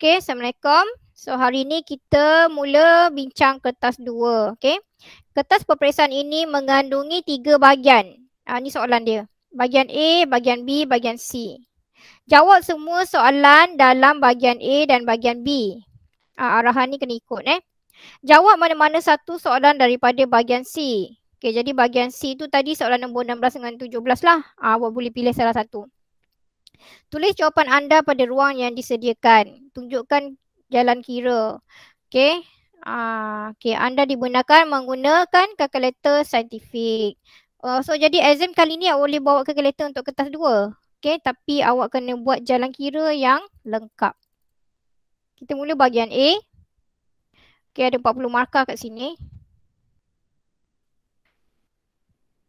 Okey, Assalamualaikum. So hari ini kita mula bincang kertas 2. Okey. Kertas peperiksaan ini mengandungi 3 bahagian. Ni soalan dia. Bahagian A, bahagian B, bahagian C. Jawab semua soalan dalam bahagian A dan bahagian B. Arahan ni kena ikut Jawab mana-mana satu soalan daripada bahagian C. Okey, jadi bahagian C tu tadi soalan nombor 16 dengan 17 lah. Awak boleh pilih salah satu. Tulis jawapan anda pada ruang yang disediakan. Tunjukkan jalan kira. Okey. Okey, anda dibenarkan menggunakan kalkulator saintifik. So jadi exam kali ni awak boleh bawa kalkulator untuk kertas 2. Okey, tapi awak kena buat jalan kira yang lengkap. Kita mula bahagian A. Okey, ada 40 markah kat sini.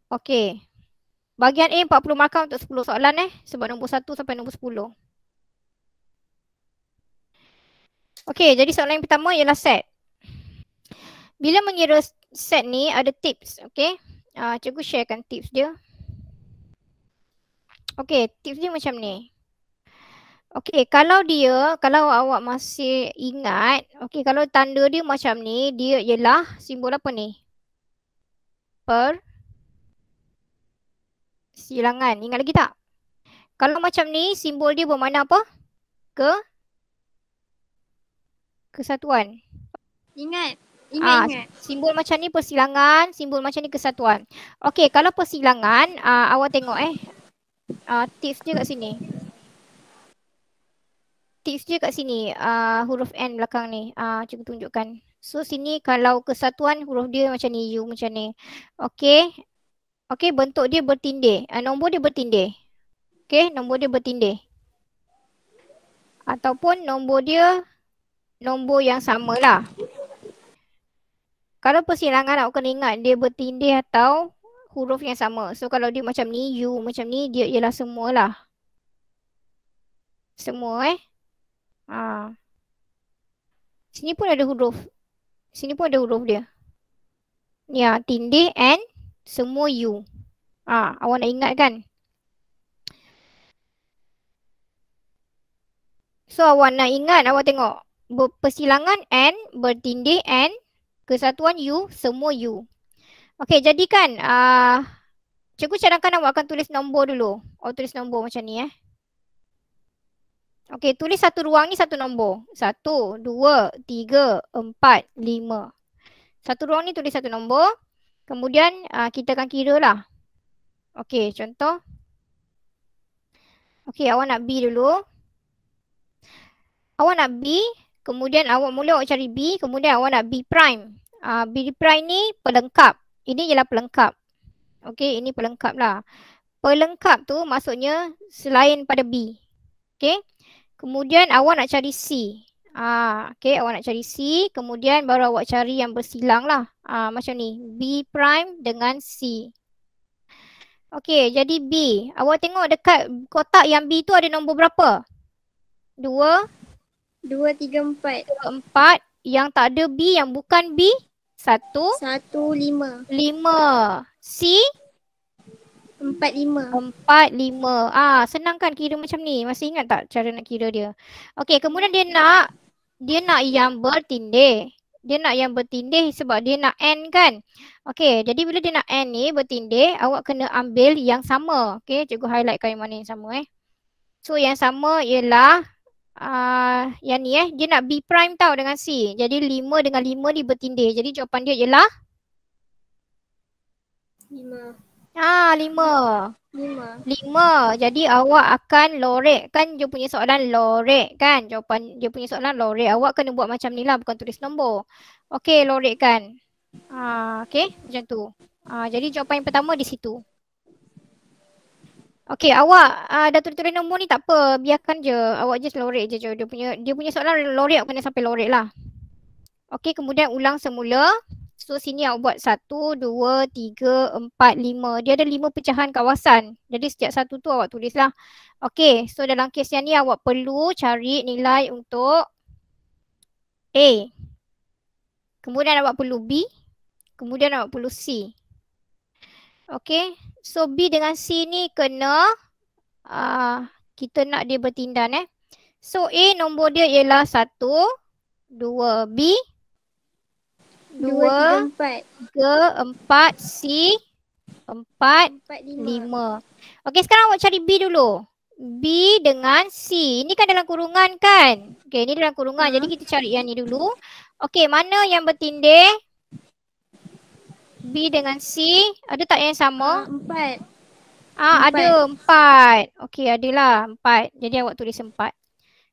Okey. Bahagian A 40 markah untuk 10 soalan sebab nombor 1 sampai nombor 10. Okey, jadi soalan yang pertama ialah set. Bila mengira set ni ada tips, okey. Cikgu sharekan tips dia. Okey, tips dia macam ni. Okey, kalau awak masih ingat, okey, kalau tanda dia macam ni, dia ialah simbol apa ni? Persilangan. Ingat lagi tak? Kalau macam ni, simbol dia bermakna apa? Kesatuan. Ingat. Simbol macam ni persilangan, simbol macam ni kesatuan. Okey, kalau persilangan, awak tengok tips dia kat sini. Tips dia kat sini, huruf N belakang ni. Cikgu tunjukkan. So sini kalau kesatuan huruf dia macam ni, U macam ni. Okey. Okey, bentuk dia bertindih. Nombor dia bertindih. Okey, nombor dia bertindih. Ataupun nombor dia nombor yang sama lah. Kalau persilangan awak kena ingat dia bertindih atau huruf yang sama. So kalau dia macam ni, U macam ni, dia ialah semua lah. Semua Sini pun ada huruf. Sini pun ada huruf dia. Ni tindih and semua U. Awak nak ingat kan? So awak nak ingat, awak tengok. Persilangan N, bertindih N, kesatuan U, semua U. Okey, jadi kan cikgu cadangkan awak akan tulis nombor dulu. Awak tulis nombor macam ni Okey, tulis satu ruang ni satu nombor. 1, 2, 3, 4, 5. Satu ruang ni tulis satu nombor. Kemudian kita akan kira lah. Okey, contoh. Okey, awak nak B dulu. Awak nak B, kemudian awak cari B, kemudian awak nak B prime. B prime ni pelengkap. Ini ialah pelengkap. Okey, ini pelengkap lah. Pelengkap tu maksudnya selain pada B. Okey. Kemudian awak nak cari C. Okey, awak nak cari C, kemudian baru awak cari yang bersilang lah. Macam ni, B prime dengan C. Okey, jadi B. Awak tengok dekat kotak yang B tu ada nombor berapa? 2, 2, 3, 4. 4. Yang tak ada B, yang bukan B, 1, 1, 5. C, 4, 5. 4, 5. Senang kan kira macam ni? Masih ingat tak cara nak kira dia? Okey, kemudian dia nak yang bertindih. Dia nak yang bertindih sebab dia nak N kan? Okey, jadi bila dia nak N ni bertindih, awak kena ambil yang sama. Okey, cikgu highlightkan yang mana yang sama So yang sama ialah yang ni dia nak B prime tau dengan C. Jadi 5 dengan 5 ni bertindih. Jadi jawapan dia ialah 5. 5. Jadi awak akan lorek kan, dia punya soalan lorek kan. Jawapan dia punya soalan lorek. Awak kena buat macam ni lah, bukan tulis nombor. Okey, lorek kan. Okey, macam tu. Jadi jawapan yang pertama di situ. Okey, awak dah tulis nombor ni tak apa, biarkan je. Awak just lorek je. Dia punya soalan lorek, awak kena sampai lorek lah. Okey, kemudian ulang semula. So sini awak buat 1, 2, 3, 4, 5. Dia ada 5 pecahan kawasan. Jadi setiap satu tu awak tulis lah. Okey, so dalam kes yang ni awak perlu cari nilai untuk A. Kemudian awak perlu B. Kemudian awak perlu C. Okey, so B dengan C ni kena kita nak dia bertindan So A nombor dia ialah 1, 2, B 2, 2, 3, 4. 3, 4, C 4, 4, 5. 5. Okey, sekarang awak cari B dulu. B dengan C. Ini kan dalam kurungan kan? Okey, ini dalam kurungan. Jadi kita cari yang ni dulu. Okey, mana yang bertindih? B dengan C. Ada tak yang sama? 4. Ada 4. Okey, adalah 4. Jadi awak tulis 4.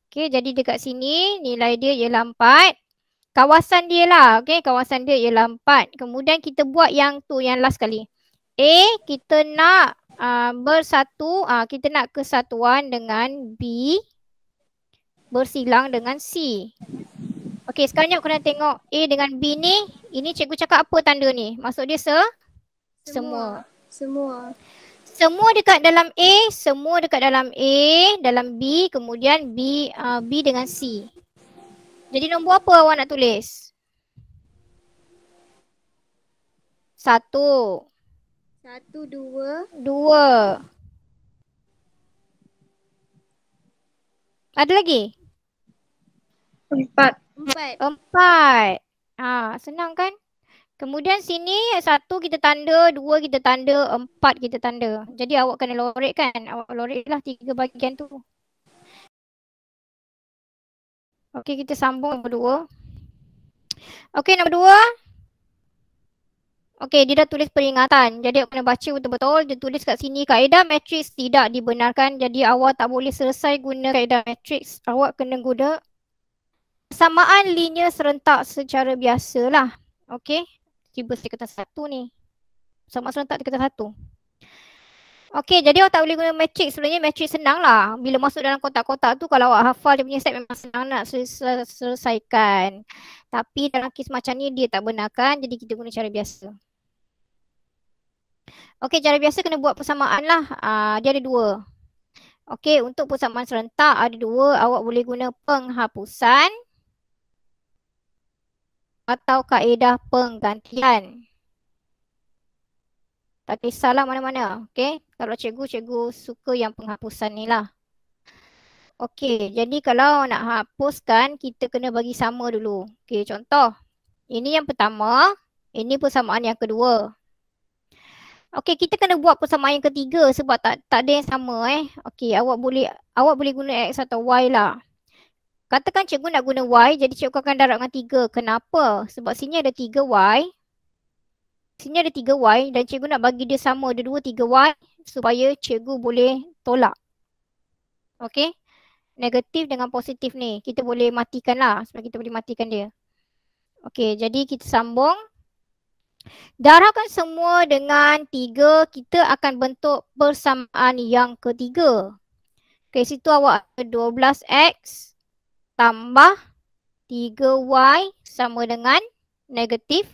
Okey, jadi dekat sini nilai dia ialah 4. Kawasan dia lah. Okey, kawasan dia ialah 4. Kemudian kita buat yang tu, yang last kali. A, kita nak bersatu, kita nak kesatuan dengan B bersilang dengan C. Okey, sekarang ni kena tengok A dengan B ni. Ini cikgu cakap apa tanda ni? Maksud dia semua. Semua dekat dalam A, semua dekat dalam A, dalam B, kemudian B dengan C. Jadi nombor apa awak nak tulis? 1. 2. Ada lagi? 4. Senang kan? Kemudian sini 1 kita tanda, 2 kita tanda, 4 kita tanda. Jadi awak kena lorek kan? Awak lorek lah 3 bahagian tu. Okey, kita sambung nombor 2. Okey, nombor 2. Okey, dia dah tulis peringatan. Jadi awak kena baca betul-betul. Dia tulis kat sini, kaedah matriks tidak dibenarkan. Jadi awak tak boleh selesai guna kaedah matriks. Awak kena guna persamaan linear serentak secara biasa lah. Okey, tiba saya kata 1 ni. Persamaan serentak dia kata 1. Okey, jadi awak tak boleh guna matriks. Sebenarnya matriks senang lah. Bila masuk dalam kotak-kotak tu, kalau awak hafal dia punya set memang senang nak selesaikan. Tapi dalam kes macam ni dia tak benarkan. Jadi kita guna cara biasa. Okey, cara biasa kena buat persamaan lah. Dia ada 2. Okey, untuk persamaan serentak ada 2. Awak boleh guna penghapusan atau kaedah penggantian. Tak kisahlah mana-mana. Okey, kalau cikgu suka yang penghapusan ni lah. Okey, jadi kalau nak hapuskan, kita kena bagi sama dulu. Okey, contoh. Ini yang pertama. Ini persamaan yang kedua. Okey, kita kena buat persamaan yang ketiga sebab tak ada yang sama Okey, awak boleh guna X atau Y lah. Katakan cikgu nak guna Y, jadi cikgu akan darab dengan 3. Kenapa? Sebab sini ada 3Y. Sini ada 3Y dan cikgu nak bagi dia sama. Ada 2 3Y supaya cikgu boleh tolak. Okey. Negatif dengan positif ni. Kita boleh matikan lah. Sebab kita boleh matikan dia. Okey, jadi kita sambung. Darabkan semua dengan 3, kita akan bentuk persamaan yang ketiga. Okey, situ awak ada 12X tambah 3Y sama dengan negatif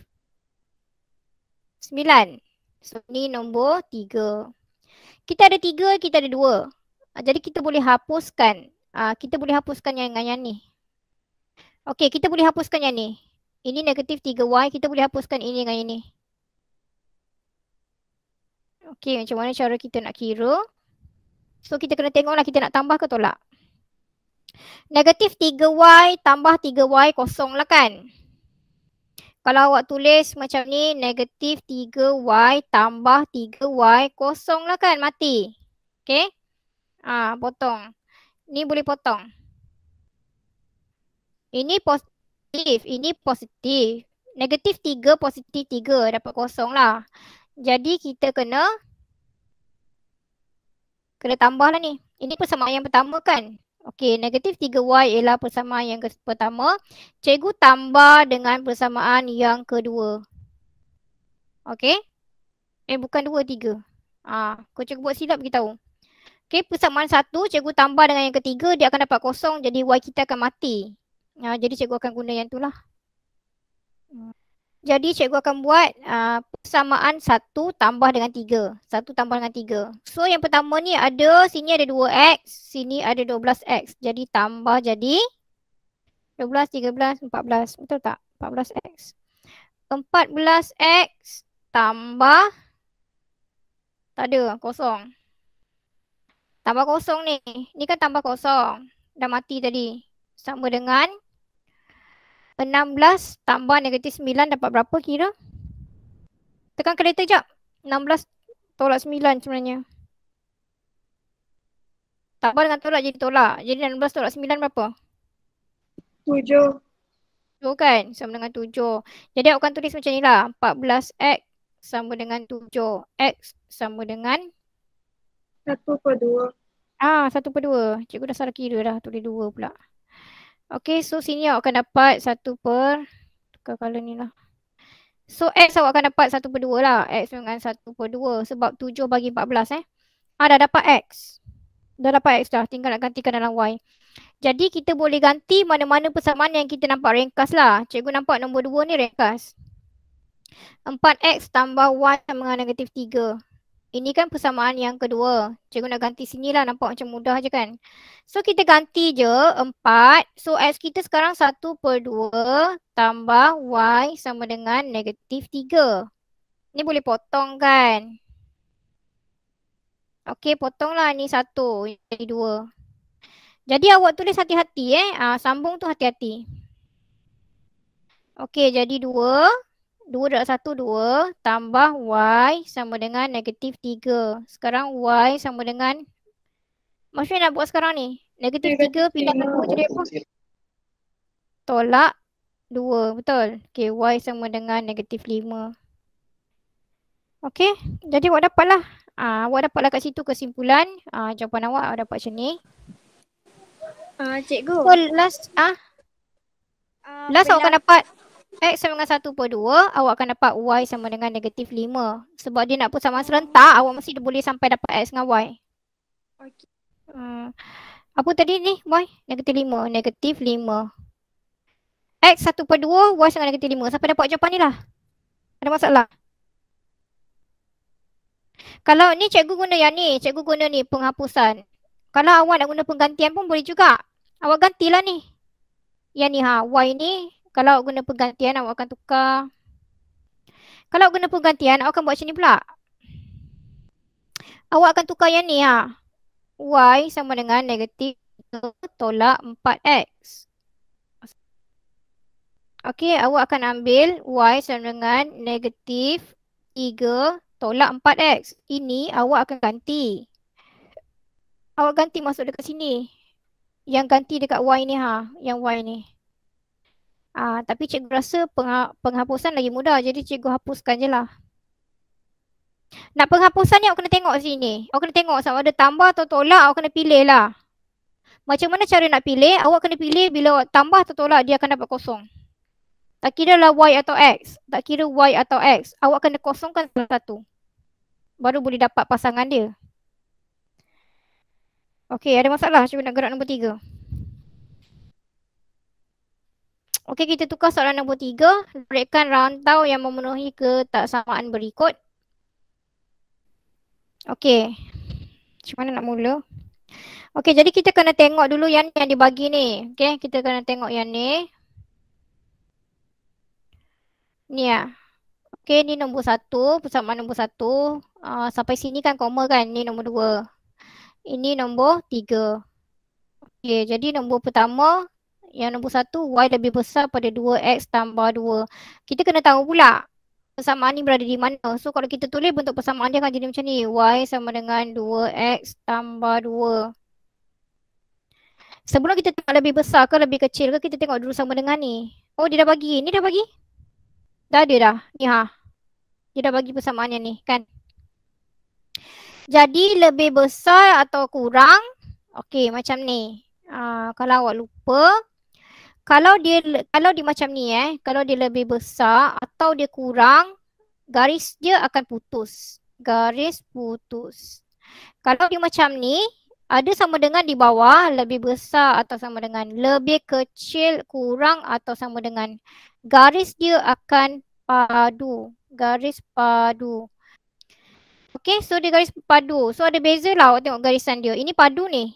9. So, ni nombor 3. Kita ada 3, kita ada 2. Jadi, kita boleh hapuskan. Kita boleh hapuskan yang ni. Okey, kita boleh hapuskan yang ni. Ini negatif 3Y, kita boleh hapuskan ini dengan ini. Okey, macam mana cara kita nak kira? So, kita kena tengoklah kita nak tambah ke tolak. Negatif 3Y tambah 3Y kosong lah kan? Kalau awak tulis macam ni, negatif 3Y tambah 3Y kosong lah kan? Mati. Okey? Potong. Ni boleh potong. Ini positif. Ini positif. Negatif 3, positif 3. Dapat kosong lah. Jadi kita kena tambah lah ni. Ini persamaan yang pertama kan? Okey, negatif 3Y ialah persamaan yang pertama. Cikgu tambah dengan persamaan yang kedua. Okey? Bukan 2, 3. Kalau cikgu buat silap beritahu. Okey, persamaan 1, cikgu tambah dengan yang ketiga, dia akan dapat kosong. Jadi Y kita akan mati. Jadi cikgu akan guna yang tu lah. Jadi cikgu akan buat persamaan 1 tambah dengan 3. 1 tambah dengan 3. So yang pertama ni ada, sini ada 2X, sini ada 12X. Jadi tambah jadi 12, 13, 14. Betul tak? 14X. 14X tambah, tak ada, kosong. Tambah kosong ni. Ni kan tambah kosong. dah mati tadi. Sama dengan 16 tambah negatif 9 dapat berapa kira? Tekan kalkulator jap. 16 tolak 9 sebenarnya. Tambah dengan tolak jadi tolak. Jadi 16 tolak 9 berapa? 7. 7 kan? Sama dengan 7. Jadi awak akan tulis macam ni lah. 14x sama dengan 7. X sama dengan 1/2. 1/2. Cikgu dah salah kira dah. Tulis 2 pula. Okay, so sini awak akan dapat tukar color ni lah. So X awak akan dapat 1/2 lah. X dengan 1/2 sebab 7 bagi 14 dah dapat X. Dah dapat X dah. Tinggal nak gantikan dalam Y. Jadi kita boleh ganti mana-mana persamaan yang kita nampak ringkas lah. Cikgu nampak nombor 2 ni ringkas. 4X tambah Y sama dengan negatif 3. Ini kan persamaan yang kedua. Cikgu nak ganti sini lah. Nampak macam mudah je kan. So kita ganti je 4. So X kita sekarang 1/2 tambah Y sama dengan negatif 3. Ni boleh potong kan. Okey, potonglah ni 1 jadi 2. Jadi awak tulis hati-hati sambung tu hati-hati. Okey, jadi 2. 2 darab 1, 2. Tambah Y sama dengan negatif 3. Sekarang Y sama dengan... Maksudnya nak buat sekarang ni. Negatif 3 pindahkan 2 jadi apa? Tolak 2. Betul? Okey, Y sama dengan negatif 5. Okey, jadi awak dapatlah. Awak dapatlah kat situ kesimpulan. Jawapan awak dapat macam ni. Cikgu. So last last awak akan dapat X sama dengan 1/2. Awak akan dapat Y sama dengan negatif 5. Sebab dia nak persamaan serentak, awak mesti boleh sampai dapat X dengan Y. Okay. Apa tadi ni? Y negatif 5. Negatif 5. X 1/2, Y sama negatif 5. Sampai dapat jawapan ni lah. Ada masalah? Kalau ni cikgu guna yang ni. Cikgu guna ni penghapusan. Kalau awak nak guna penggantian pun boleh juga. Awak gantilah ni. Yang ni Y ni. Kalau awak guna penggantian awak akan tukar. Kalau awak guna penggantian awak akan buat macam ni pula. Awak akan tukar yang ni Y sama dengan negatif 3 tolak 4X. Okey, awak akan ambil Y sama dengan negatif 3 tolak 4X. Ini awak akan ganti. Awak ganti masuk dekat sini. Yang ganti dekat Y ni yang Y ni. Tapi cikgu rasa penghapusan lagi mudah. Jadi cikgu hapuskan je lah. Nak penghapusan ni awak kena tengok sini. Awak kena tengok sama ada tambah atau tolak. Awak kena pilih lah. Macam mana cara nak pilih? Awak kena pilih bila awak tambah atau tolak dia akan dapat kosong. Tak kira lah Y atau X. Tak kira Y atau X. Awak kena kosongkan salah satu. Baru boleh dapat pasangan dia. Okey, ada masalah? Cuba nak gerak nombor 3. Okey, kita tukar soalan nombor 3. Lurikkan rantau yang memenuhi ketaksamaan berikut. Okey. Macam mana nak mula? Okey, jadi kita kena tengok dulu yang dibagi ni. Okey, kita kena tengok yang ni. Ni Okey, ni nombor 1. Persamaan nombor 1. Sampai sini kan koma kan? Ni nombor 2. Ini nombor 3. Okey, jadi nombor pertama. Yang nombor 1, Y lebih besar pada 2X tambah 2. Kita kena tahu pula persamaan ni berada di mana. So kalau kita tulis bentuk persamaan dia akan jadi macam ni. Y sama dengan 2X tambah 2. Sebelum kita tengok lebih besar ke lebih kecil ke, kita tengok dulu sama dengan ni. Oh, dia dah bagi. Ni dah bagi? Dah ada dah. Ni dia dah bagi persamaannya ni kan. Jadi lebih besar atau kurang. Okey, macam ni. Kalau awak lupa. Kalau dia macam ni kalau dia lebih besar atau dia kurang, garis dia akan putus. Garis putus. Kalau dia macam ni, ada sama dengan di bawah, lebih besar atau sama dengan, lebih kecil, kurang atau sama dengan. Garis dia akan padu. Garis padu. Okey, so dia garis padu. So ada beza lah awak tengok garisan dia. Ini padu ni.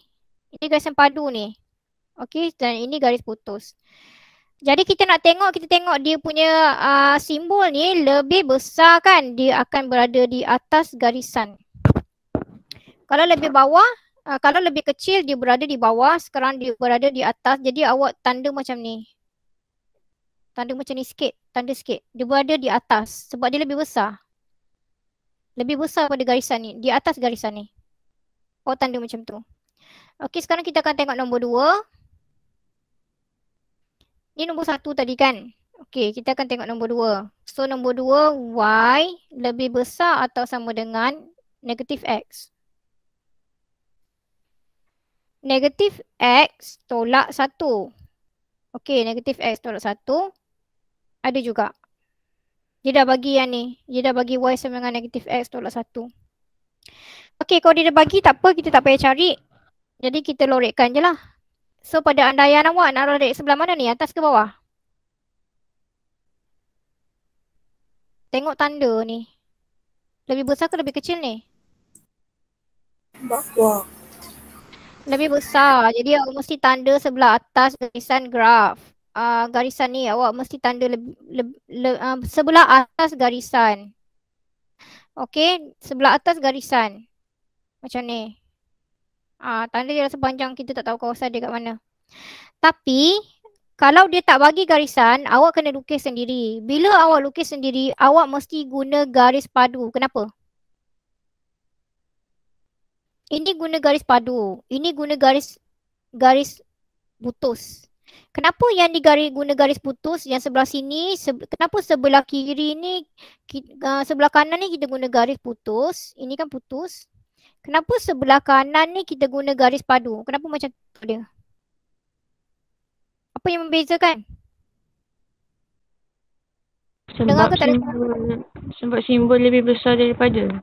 Ini garisan padu ni. Okey, dan ini garis putus. Jadi kita nak tengok, kita tengok dia punya simbol ni lebih besar kan. Dia akan berada di atas garisan. Kalau lebih bawah, Kalau lebih kecil dia berada di bawah, sekarang dia berada di atas. Jadi awak tanda macam ni. Tanda macam ni sikit, tanda sikit. Dia berada di atas sebab dia lebih besar. Lebih besar pada garisan ni, di atas garisan ni. Awak tanda macam tu. Okey, sekarang kita akan tengok nombor 2. Ni nombor 1 tadi kan? Okey, kita akan tengok nombor 2. So nombor 2, Y lebih besar atau sama dengan negatif X. Negatif X tolak 1. Okey, negatif X tolak 1. Ada juga. Dia dah bagi yang ni. Dia dah bagi Y sama dengan negatif X tolak 1. Okey, kalau dia dah bagi tak apa, kita tak payah cari. Jadi kita lorekkan je lah. So pada andaian awak nak lorek sebelah mana ni? Atas ke bawah? Tengok tanda ni. Lebih besar ke lebih kecil ni? Bawah. Lebih besar. Jadi awak mesti tanda sebelah atas garisan graf. Garisan ni awak mesti tanda sebelah atas garisan. Okey, sebelah atas garisan. Macam ni. Tanda dia sepanjang kita tak tahu kawasan dia kat mana. Tapi kalau dia tak bagi garisan, awak kena lukis sendiri. Bila awak lukis sendiri, awak mesti guna garis padu. Kenapa? Ini guna garis padu. Ini guna garis putus. Kenapa yang guna garis putus yang sebelah sini, kenapa sebelah kiri ni, sebelah kanan ni kita guna garis putus. Ini kan putus. Kenapa sebelah kanan ni kita guna garis padu? Kenapa macam tu dia? Apa yang membezakan? Sebab simbol lebih besar daripada.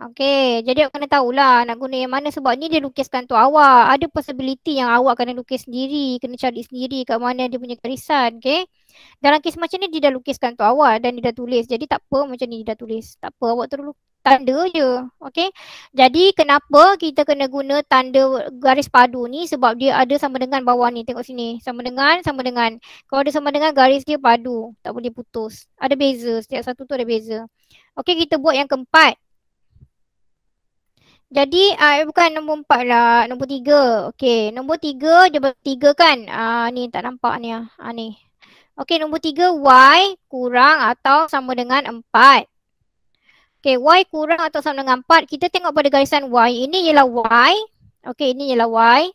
Okey. Jadi awak kena tahulah nak guna yang mana sebab ni dia lukiskan tu awak. Ada possibility yang awak kena lukis sendiri, kena cari sendiri kat mana dia punya garisan, okey. Dalam kes macam ni dia dah lukiskan tu awak dan dia dah tulis. Jadi tak apa macam ni dia dah tulis. Tak apa, awak terus tanda je, okey. Jadi kenapa kita kena guna tanda garis padu ni sebab dia ada sama dengan bawah ni. Tengok sini. Sama dengan. Kalau ada sama dengan garis dia padu, tak boleh putus. Ada beza, setiap satu tu ada beza. Okey, kita buat yang keempat. Jadi, bukan nombor 4 lah, nombor 3. Okey, nombor 3, dia bertiga kan? Ni tak nampak ni. Ni. Okey, nombor 3, Y kurang atau sama dengan 4. Okey, Y kurang atau sama dengan 4. Kita tengok pada garisan Y. Ini ialah Y. Okey, ini ialah Y.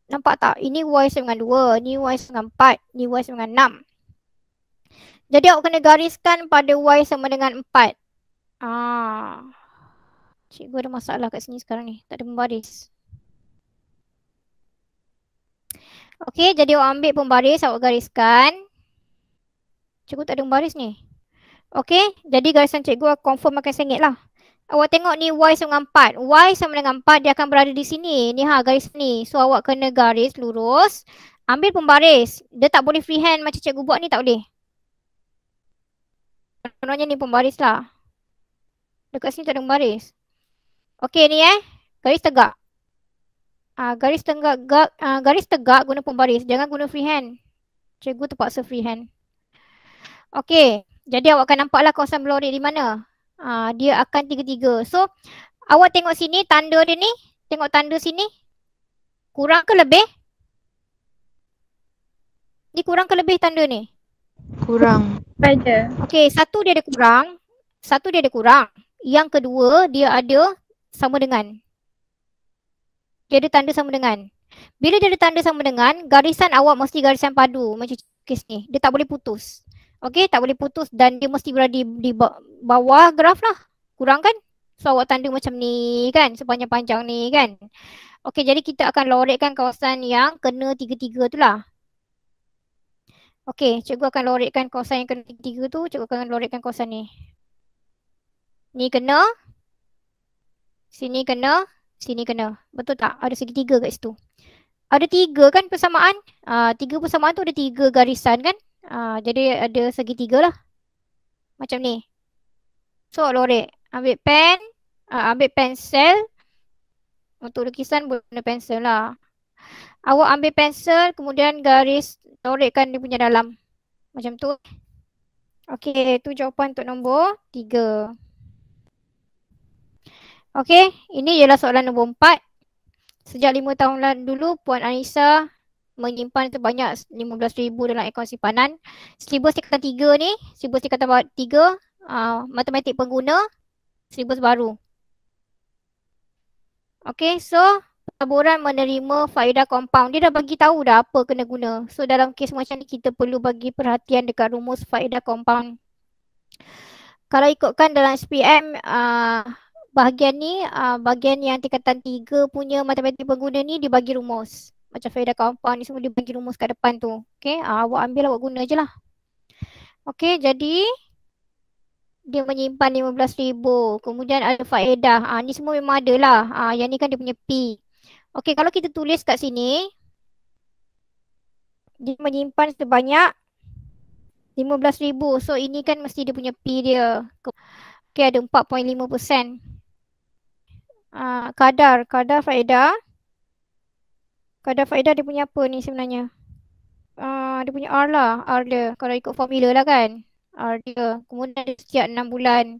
Nampak tak? Ini Y sama dengan 2. Ini Y sama dengan 4. Ini Y sama dengan 6. Jadi awak kena gariskan pada Y sama dengan 4. Cikgu ada masalah kat sini sekarang ni. Tak ada pembaris. Okey, jadi awak ambil pembaris, awak gariskan. Cikgu tak ada pembaris ni. Okey, jadi garisan cikgu confirm akan sengit lah. Awak tengok ni Y sama dengan 4. Y sama dengan 4 dia akan berada di sini. Ni garis ni. So awak kena garis lurus. Ambil pembaris. Dia tak boleh freehand macam cikgu buat ni, tak boleh. Contohnya ni pembaris lah. Dekat sini tak ada pembaris. Okey ni garis tegak. Garis tegak guna pembaris. Jangan guna freehand. Cikgu terpaksa freehand. Okey. Jadi awak akan nampaklah kawasan melorek di mana. Dia akan tiga-tiga. So awak tengok sini tanda dia ni. Tengok tanda sini. Kurang ke lebih? Ni kurang ke lebih tanda ni? Kurang. Pada. Okey, satu dia ada kurang. Yang kedua dia ada sama dengan. Dia ada tanda sama dengan. Bila dia ada tanda sama dengan, garisan awak mesti garisan padu macam kes ni. Dia tak boleh putus. Okey, tak boleh putus dan dia mesti berada di bawah graf lah. Kurang kan? So awak tanda macam ni kan, sepanjang-panjang ni kan. Okey, jadi kita akan lorekkan kawasan yang kena tiga-tiga tu lah. Okey, cikgu akan lorekkan kawasan yang kena tiga-tiga tu. Cikgu akan lorekkan kawasan ni. Ni kena. Sini kena. Sini kena. Betul tak? Ada segitiga kat situ. Ada 3 kan persamaan? 3 persamaan tu ada 3 garisan kan? Jadi ada segitiga lah. Macam ni. So lorek. Ambil pen. Ambil pensel. Untuk lukisan boleh guna pensel lah. Awak ambil pensel. Kemudian garis. Lorekkan dia punya dalam. Macam tu. Okey. Itu jawapan untuk nombor 3. Okey, ini ialah soalan nombor 4. Sejak 5 tahun dulu, Puan Anissa menyimpan sebanyak 15,000 dalam akaun simpanan. Silibus tingkatan 3 ni, silibus tingkatan 3, matematik pengguna, silibus baru. Okey, so pelaburan menerima faedah kompaun. Dia dah bagi tahu dah apa kena guna. So dalam kes macam ni kita perlu bagi perhatian dekat rumus faedah kompaun. Kalau ikutkan dalam SPM, bahagian ni, bahagian yang tingkatan 3 punya matematik pengguna ni dia bagi rumus. Macam faedah kompaun ni semua dia bagi rumus kat depan tu. Okay, awak ambil awak guna je lah. Okay, jadi dia menyimpan 15,000. Kemudian ada faedah. Ni semua memang ada lah. Yang ni kan dia punya P. Okay, kalau kita tulis kat sini, dia menyimpan sebanyak 15,000. So ini kan mesti dia punya P dia. Okay, ada 4.5%. Kadar faedah. Kadar faedah dia punya apa ni sebenarnya? Dia punya R lah. R dia. Kalau ikut formula lah kan. R dia. Kemudian dia setiap 6 bulan.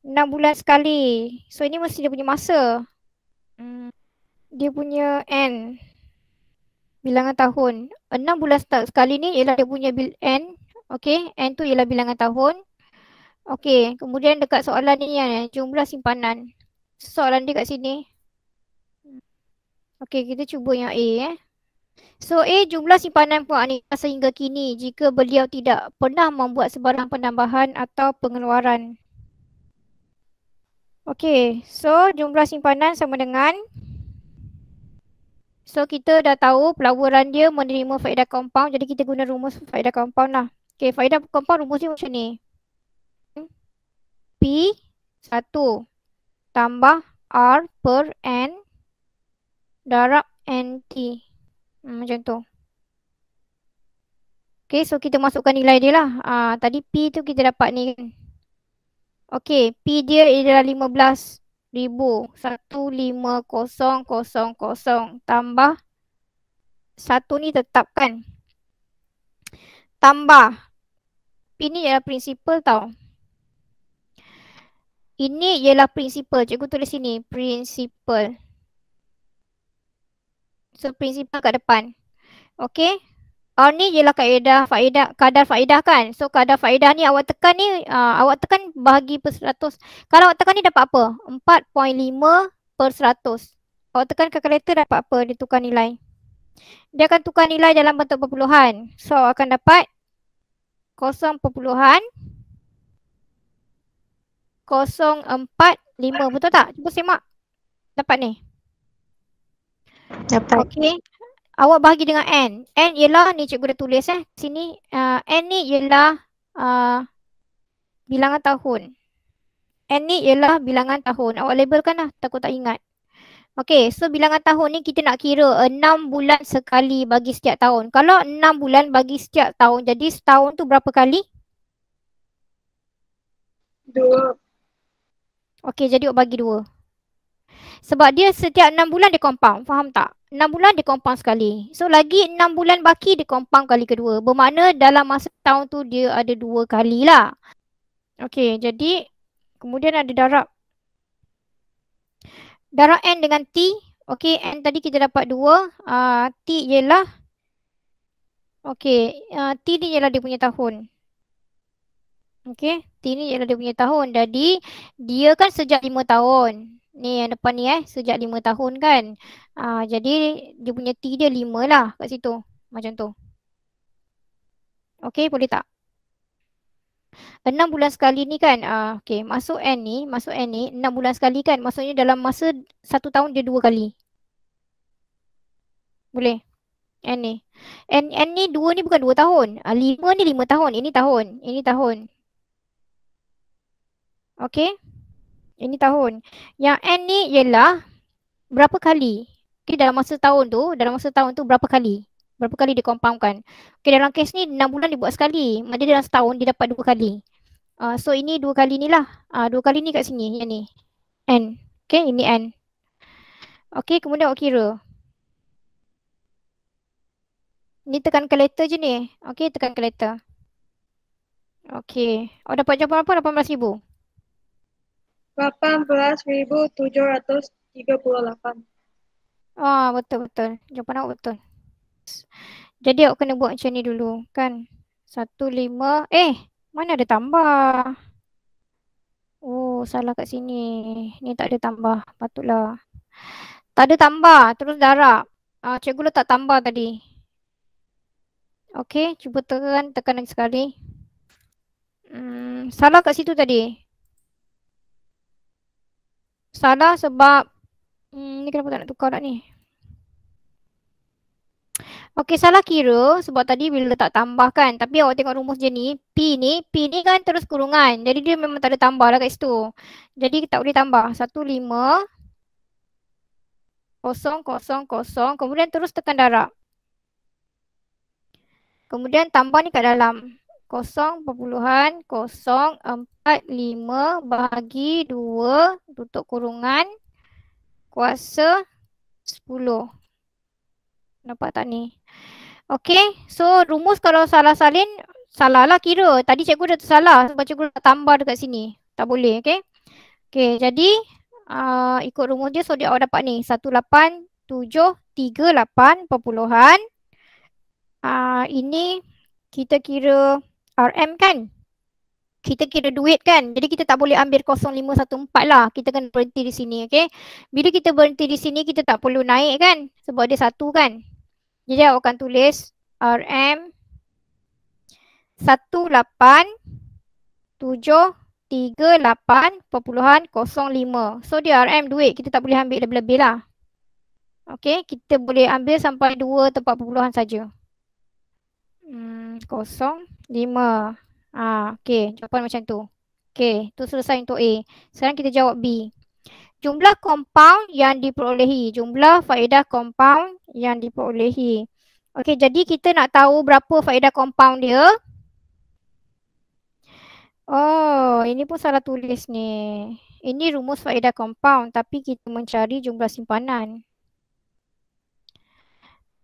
6 bulan sekali. So ini mesti dia punya masa. Dia punya N. Bilangan tahun. 6 bulan sekali ni ialah dia punya N. Okay. N tu ialah bilangan tahun. Okay. Kemudian dekat soalan ni jumlah simpanan. Soalan dia kat sini. Okay. Kita cuba yang A So A, jumlah simpanan Puan Anissa sehingga kini jika beliau tidak pernah membuat sebarang penambahan atau pengeluaran. Okey, so jumlah simpanan sama dengan, so kita dah tahu pelaburan dia menerima faedah kompaun, jadi kita guna rumus faedah kompaun lah. Okey, faedah kompaun rumus dia macam ni. P 1 tambah R per N darab NT. Macam tu. Okay, so kita masukkan nilai dia lah. Tadi P tu kita dapat ni kan. Okay, P dia adalah 15,000. 150,000 tambah 1 ni tetap kan. Tambah. P ni ialah prinsipal tau. Ini ialah prinsipal. Cikgu tulis sini. Prinsipal. So, prinsipal kat depan. Okay. R ni ialah kadar faedah kan. So kadar faedah ni awak tekan ni, awak tekan bahagi per 100. Kalau awak tekan ni dapat apa? 4.5 per 100. Awak tekan kalkulator dapat apa? Dia tukar nilai. Dia akan tukar nilai dalam bentuk perpuluhan. So awak akan dapat 0.045. Betul tak? Cuba semak. Dapat ni. Dapat. Okay. Awak bahagi dengan N. N ialah, ni cikgu dah tulis sini. N ni ialah bilangan tahun. N ni ialah bilangan tahun. Awak labelkan lah, takut tak ingat. Okay, so bilangan tahun ni kita nak kira 6 bulan sekali bagi setiap tahun. Kalau 6 bulan bagi setiap tahun, jadi setahun tu berapa kali? 2. Okay, jadi awak bagi 2. Sebab dia setiap 6 bulan dia compound. Faham tak? 6 bulan dia compound sekali. So lagi 6 bulan baki dia compound kali kedua. Bermakna dalam masa tahun tu dia ada 2 kali lah. Okay, jadi kemudian ada darab. Darab N dengan T. Okay, N tadi kita dapat 2. T ialah, okay, T ni ialah dia punya tahun. Okay, T ni ialah dia punya tahun. Jadi dia kan sejak 5 tahun. Ni yang depan ni sejak 5 tahun kan. Jadi dia punya T dia 5 lah kat situ. Macam tu. Okay, boleh tak? 6 bulan sekali ni kan. Okay, masuk N ni 6 bulan sekali kan. Maksudnya dalam masa 1 tahun dia 2 kali. Boleh? N ni. N ni 2 ni bukan 2 tahun. 5 ni 5 tahun. Ini tahun. Ini tahun. Okay. Ini tahun. Yang N ni ialah berapa kali? Okay, dalam masa tahun tu berapa kali? Berapa kali dia compoundkan? Okay, dalam kes ni 6 bulan dia buat sekali. Maksudnya dalam setahun dia dapat 2 kali. So ini 2 kali ni lah. 2 kali ni kat sini. Yang ni. N. Okay, ini N. Okay, kemudian awak kira. Ni tekan kalkulator je ni. Okay, tekan kalkulator. Okay. Awak dapat jawapan apa? 18,000. 18.738. Betul-betul. Jawapan awak betul. Jadi awak kena buat macam ni dulu kan. 15. Mana ada tambah? Oh, salah kat sini. Ni tak ada tambah. Patutlah. Tak ada tambah. Terus darab. Cikgu letak tambah tadi. Okey, cuba tekan lagi sekali. Salah kat situ tadi. Salah sebab ni kenapa tak nak tukar tak ni? Okey, salah kira sebab tadi bila letak tambah kan. Tapi awak tengok rumus je ni. P ni kan terus kurungan. Jadi dia memang tak ada tambah lah kat situ. Jadi tak boleh tambah. 15 000. Kemudian terus tekan darab. Kemudian tambah ni kat dalam. 0.045 bahagi 2 tutup kurungan kuasa 10. Nampak tak ni? Okey, so rumus kalau salah salin, salah lah kira. Tadi cikgu dah tersalah sebab cikgu dah tambah dekat sini. Tak boleh, okey? Okey, jadi ikut rumus dia, so dia awak dapat ni. 18.738 perpuluhan. Ini kita kira RM kan? Kita kira duit kan? Jadi kita tak boleh ambil 0514 lah. Kita kena berhenti di sini, okey? Bila kita berhenti di sini, kita tak perlu naik kan? Sebab dia 1 kan? Jadi awak akan tulis RM 18.738.05. So dia RM duit. Kita tak boleh ambil lebih-lebih lah. Okey, kita boleh ambil sampai 2 tempat perpuluhan saja. 05. Okey, jawapan macam tu. Okey, tu selesai untuk A. Sekarang kita jawab B. Jumlah compound yang diperolehi. Jumlah faedah compound yang diperolehi. Okey, jadi kita nak tahu berapa faedah compound dia. Oh, ini pun salah tulis ni. Ini rumus faedah compound tapi kita mencari jumlah simpanan.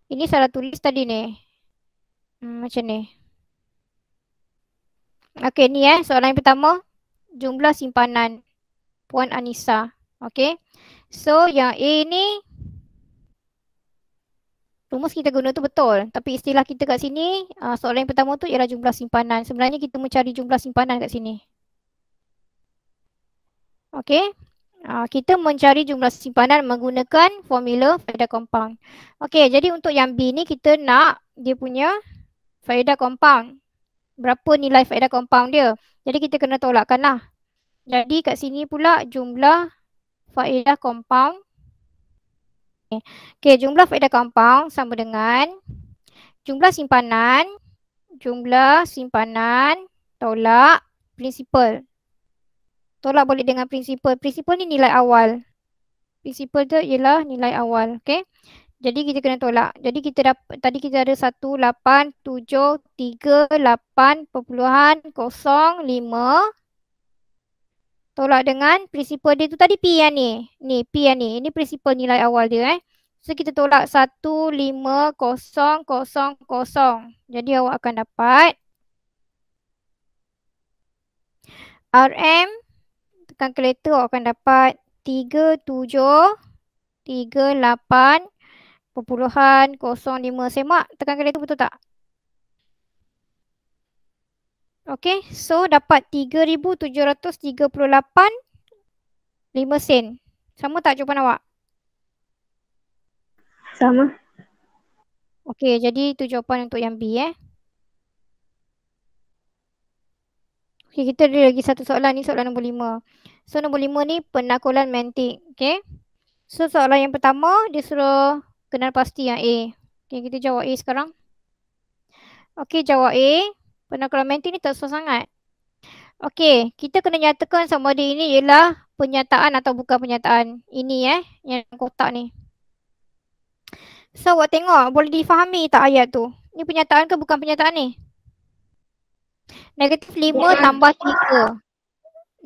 Ini salah tulis tadi ni. Macam ni. Okey, ni soalan yang pertama. Jumlah simpanan. Puan Anissa. Okey. So, yang A ni rumus kita guna tu betul. Tapi istilah kita kat sini, soalan yang pertama tu ialah jumlah simpanan. Sebenarnya kita mencari jumlah simpanan kat sini. Okey. Kita mencari jumlah simpanan menggunakan formula faedah compound. Okey, jadi untuk yang B ni kita nak dia punya faedah compound. Berapa nilai faedah compound dia. Jadi kita kena tolakkan lah. Jadi kat sini pula jumlah faedah compound. Okey, jumlah faedah compound sama dengan jumlah simpanan tolak prinsipal. Tolak balik dengan prinsipal. Prinsipal ni nilai awal. Prinsipal tu ialah nilai awal. Okey. Jadi kita kena tolak. Jadi kita dapat, tadi kita ada 18.738.05. Tolak dengan prinsipal dia tu tadi P yang ni. Ni P yang ni. Ini prinsipal nilai awal dia So kita tolak 15,000. Jadi awak akan dapat RM tekan kalkulator awak akan dapat 3738.05. Semak tekan kalkulator betul tak? Okey, so dapat 3,738.5 sen. Sama tak jawapan awak? Sama. Okey, jadi itu jawapan untuk yang B Okey, kita ada lagi satu soalan ni, soalan nombor 5. So nombor 5 ni penakulan mantik. Okey. So soalan yang pertama dia suruh kenal pasti yang A. Okey, kita jawab A sekarang. Okey, jawab A. Penakulan mantik ni tak susah sangat. Okey, kita kena nyatakan sama ada ini ialah penyataan atau bukan penyataan. Ini yang kotak ni. So awak tengok, boleh difahami tak ayat tu? Ni penyataan ke bukan penyataan ni? Negatif 5 tambah 3.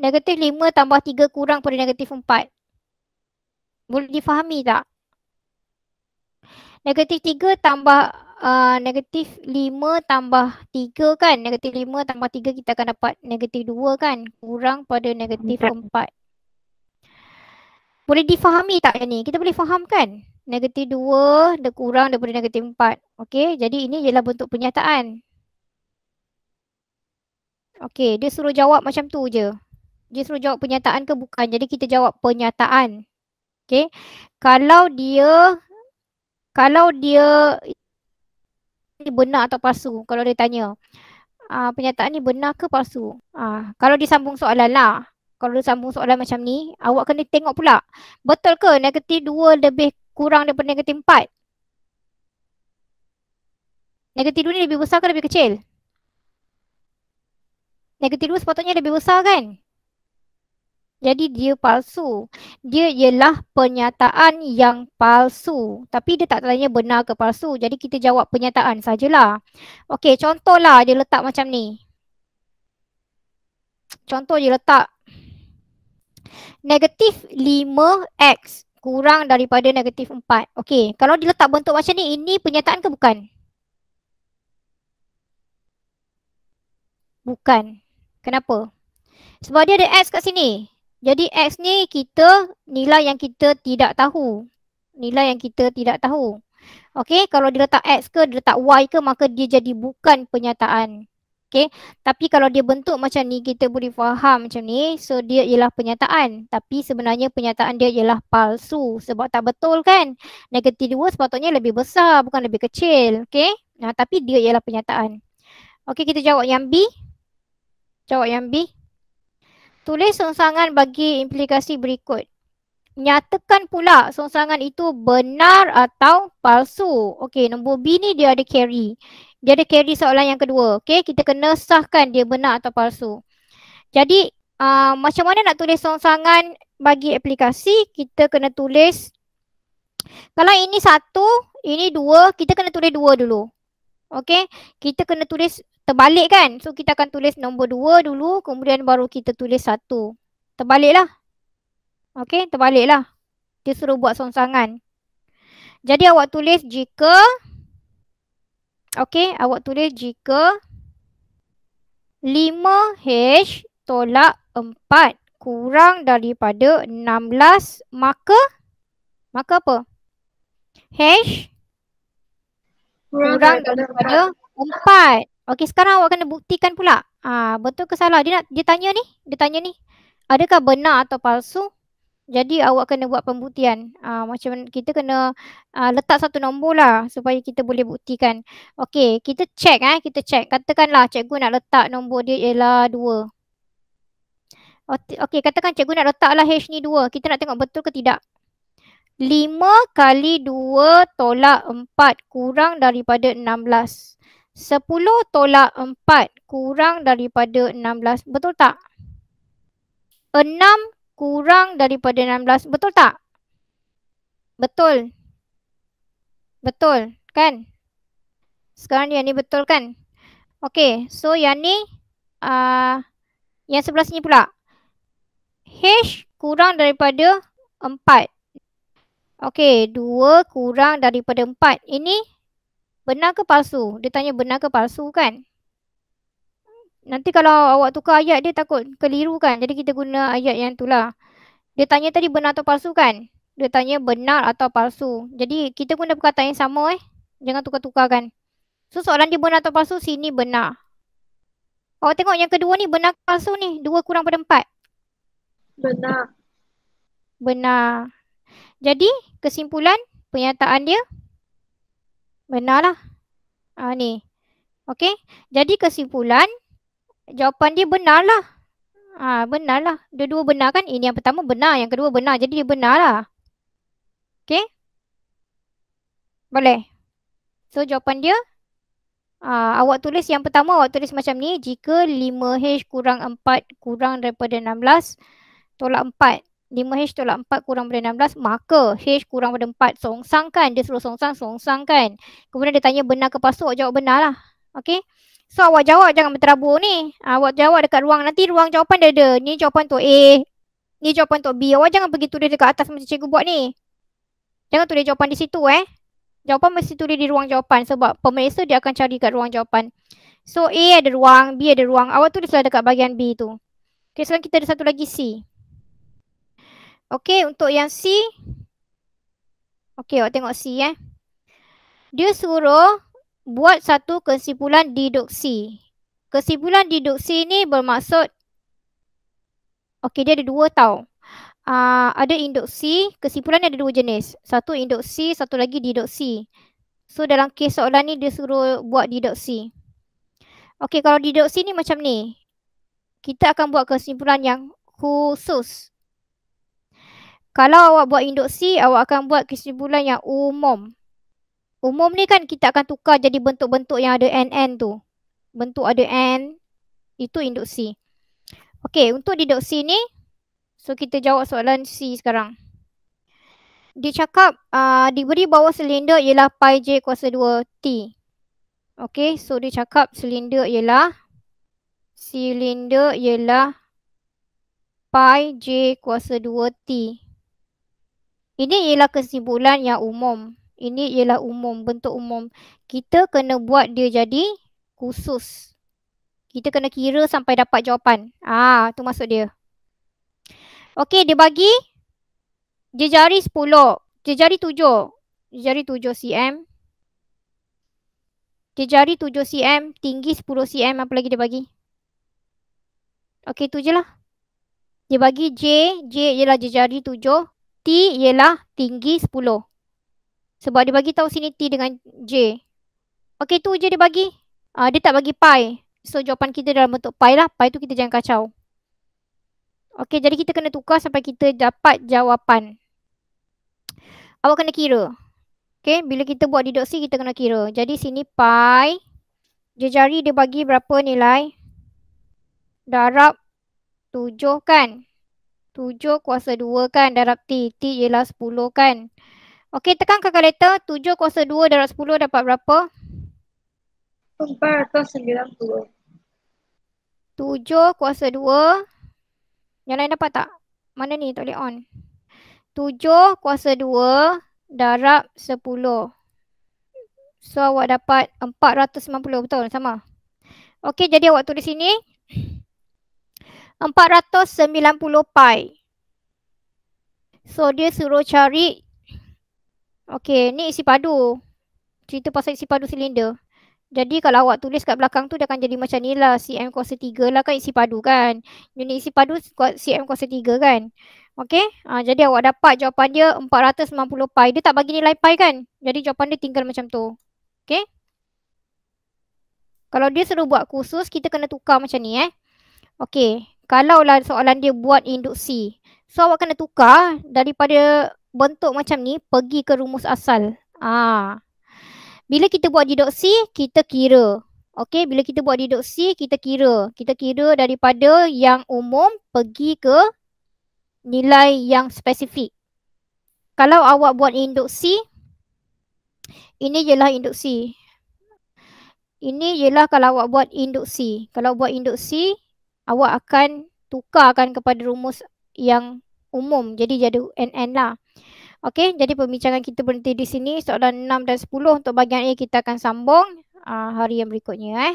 Negatif 5 tambah 3 kurang pada negatif 4. Boleh difahami tak? Negatif 3 tambah negatif 5 tambah 3 kan? Negatif 5 tambah 3 kita akan dapat negatif 2 kan? Kurang pada negatif 4. Boleh difahami tak yang ni? Kita boleh faham kan? Negatif 2 dia kurang daripada negatif 4. Okey, jadi ini ialah bentuk pernyataan. Okey, dia suruh jawab macam tu je. Dia suruh jawab pernyataan ke bukan. Jadi kita jawab pernyataan. Okey. Kalau dia ni benar atau palsu, kalau dia tanya pernyataan ni benar ke palsu. Kalau disambung soalan lah. Kalau disambung soalan macam ni, awak kena tengok pula. Betul ke negatif 2 lebih kurang daripada negatif 4? Negatif 2 ni lebih besar ke lebih kecil? Negatif 2 sepatutnya lebih besar kan? Jadi dia palsu. Dia ialah pernyataan yang palsu. Tapi dia tak tanya benar ke palsu. Jadi kita jawab pernyataan sajalah. Okey, contohlah dia letak macam ni. Contoh dia letak negatif 5x kurang daripada negatif 4. Okey, kalau dia letak bentuk macam ni, ini pernyataan ke bukan? Bukan. Kenapa? Sebab dia ada x kat sini. Jadi x ni nilai yang kita tidak tahu. Nilai yang kita tidak tahu. Okey, kalau dia letak x ke, dia letak y ke, maka dia jadi bukan pernyataan. Okey, tapi kalau dia bentuk macam ni, kita boleh faham macam ni. So, dia ialah pernyataan. Tapi sebenarnya pernyataan dia ialah palsu. Sebab tak betul kan? Negatif 2 sepatutnya lebih besar, bukan lebih kecil. Okey, tapi dia ialah pernyataan. Okey, kita jawab yang B. Jawab yang B. Tulis songsangan bagi implikasi berikut. Nyatakan pula songsangan itu benar atau palsu. Okey, nombor B ni dia ada carry. Dia ada carry soalan yang kedua. Okey, kita kena sahkan dia benar atau palsu. Jadi, macam mana nak tulis songsangan bagi aplikasi? Kita kena tulis, kalau ini 1, ini 2, kita kena tulis 2 dulu. Okey, kita kena tulis terbalik kan? So, kita akan tulis nombor 2 dulu, kemudian baru kita tulis 1. Terbaliklah. Okey, terbaliklah. Dia suruh buat songsangan. Jadi, awak tulis jika, awak tulis jika 5H tolak 4 kurang daripada 16, maka apa? H kurang daripada 4. Okey, sekarang awak kena buktikan pula. Betul ke salah? Dia tanya ni. Adakah benar atau palsu? Jadi awak kena buat pembuktian. Macam kita kena letak satu nombor lah supaya kita boleh buktikan. Okey, kita check kita check. Katakanlah cikgu nak letak nombor dia ialah 2. Okey, katakan cikgu nak letaklah H ni 2. Kita nak tengok betul ke tidak. 5 kali 2 tolak 4 kurang daripada 16. 10 tolak 4 kurang daripada 16. Betul tak? 6 kurang daripada 16. Betul tak? Betul. Betul kan? Sekarang yang ni betul kan? Okey, so yang ni yang sebelah sini pula. H kurang daripada 4. Okey, 2 kurang daripada 4. Ini benar ke palsu? Dia tanya benar ke palsu kan? Nanti kalau awak tukar ayat dia takut keliru kan? Jadi kita guna ayat yang tu lah. Dia tanya tadi benar atau palsu kan? Dia tanya benar atau palsu. Jadi kita guna perkataan yang sama Jangan tukar-tukar kan? So soalan dia benar atau palsu, sini benar. Awak tengok yang kedua ni benar ke palsu ni? 2 kurang pada 4. Benar. Benar. Jadi kesimpulan pernyataan dia benar lah. Ni. Okey. Jadi kesimpulan jawapan dia benar lah. Benar lah. Dua-dua benar kan? Ini yang pertama benar, yang kedua benar. Jadi dia benar lah. Okey. Boleh. So jawapan dia awak tulis yang pertama, awak tulis macam ni. Jika 5H kurang 4 kurang daripada 16 tolak 4. 5H tolak 4 kurang daripada 16, maka H kurang daripada 4. Songsang kan? Dia suruh songsang kan? Kemudian dia tanya benar ke palsu, awak jawab benar lah. Okey. So awak jawab jangan berterabur ni. Awak jawab dekat ruang. Nanti ruang jawapan dia ada. Ni jawapan untuk A. Ni jawapan untuk B. Awak jangan pergi tulis dekat atas macam cikgu buat ni. Jangan tulis jawapan di situ Jawapan mesti tulis di ruang jawapan. Sebab pemeriksa dia akan cari kat ruang jawapan. So A ada ruang, B ada ruang. Awak tulislah dekat bahagian B tu. Okay, sekarang kita ada satu lagi C. Okey, untuk yang C. Okey, awak tengok C Dia suruh buat satu kesimpulan deduksi. Kesimpulan deduksi ni bermaksud, okey, dia ada dua tau. Ada induksi, kesimpulan ni ada dua jenis. Satu induksi, satu lagi deduksi. So dalam kes soalan ni dia suruh buat deduksi. Okey, kalau deduksi ni macam ni. Kita akan buat kesimpulan yang khusus. Kalau awak buat induksi, awak akan buat kesimpulan yang umum. Umum ni kan kita akan tukar jadi bentuk-bentuk yang ada NN tu. Bentuk ada N, itu induksi. Okey, untuk deduksi ni, so kita jawab soalan C sekarang. Dia cakap diberi bawah silinder ialah pi j kuasa 2T. Okey, so dia cakap silinder ialah pi j kuasa 2T. Ini ialah kesimpulan yang umum. Ini ialah umum, bentuk umum. Kita kena buat dia jadi khusus. Kita kena kira sampai dapat jawapan. Tu maksud dia. Okey, dia bagi jejari 10, jejari 7. Jejari 7 cm. Jejari 7 cm, tinggi 10 cm. Apa lagi dia bagi? Okey, tu je lah. Dia bagi J ialah jejari 7. T ialah tinggi 10. Sebab dia bagi tahu sini T dengan J. Okey, tu je dia bagi. Dia tak bagi pi. So, jawapan kita dalam bentuk pi lah. Pi tu kita jangan kacau. Okey, jadi kita kena tukar sampai kita dapat jawapan. Awak kena kira. Okey, bila kita buat deduksi, kita kena kira. Jadi, sini pi. Jejari dia bagi berapa nilai? Darab 7 kan? 7 kuasa 2 kan darab T. T ialah 10 kan? Okey, tekan kalkulator. 7 kuasa 2 darab 10 dapat berapa? 490. 7 kuasa 2. Yang lain dapat tak? Mana ni? Tak boleh on. 7 kuasa 2 darab 10. So, awak dapat 490. Betul? Sama? Okey, jadi awak tulis sini. 490 pi. So, dia suruh cari. Okey, ni isi padu. Cerita pasal isi padu silinder. Jadi, kalau awak tulis kat belakang tu, dia akan jadi macam ni lah. cm kuasa 3 lah kan isi padu kan. Unit isi padu cm kuasa 3 kan. Okey, jadi awak dapat jawapan dia 490 pi. Dia tak bagi nilai pi kan. Jadi, jawapan dia tinggal macam tu. Okey. Kalau dia suruh buat khusus, kita kena tukar macam ni Okey. Kalaulah soalan dia buat induksi. So, awak kena tukar daripada bentuk macam ni pergi ke rumus asal. Bila kita buat deduksi, kita kira. Okey, bila kita buat deduksi, kita kira. Kita kira daripada yang umum pergi ke nilai yang spesifik. Kalau awak buat induksi, ini ialah induksi. Ini ialah kalau awak buat induksi. Kalau buat induksi, awak akan tukarkan kepada rumus yang umum. Jadi jadi NN lah. Okey, jadi perbincangan kita berhenti di sini. Soalan 6 dan 10 untuk bahagian A kita akan sambung hari yang berikutnya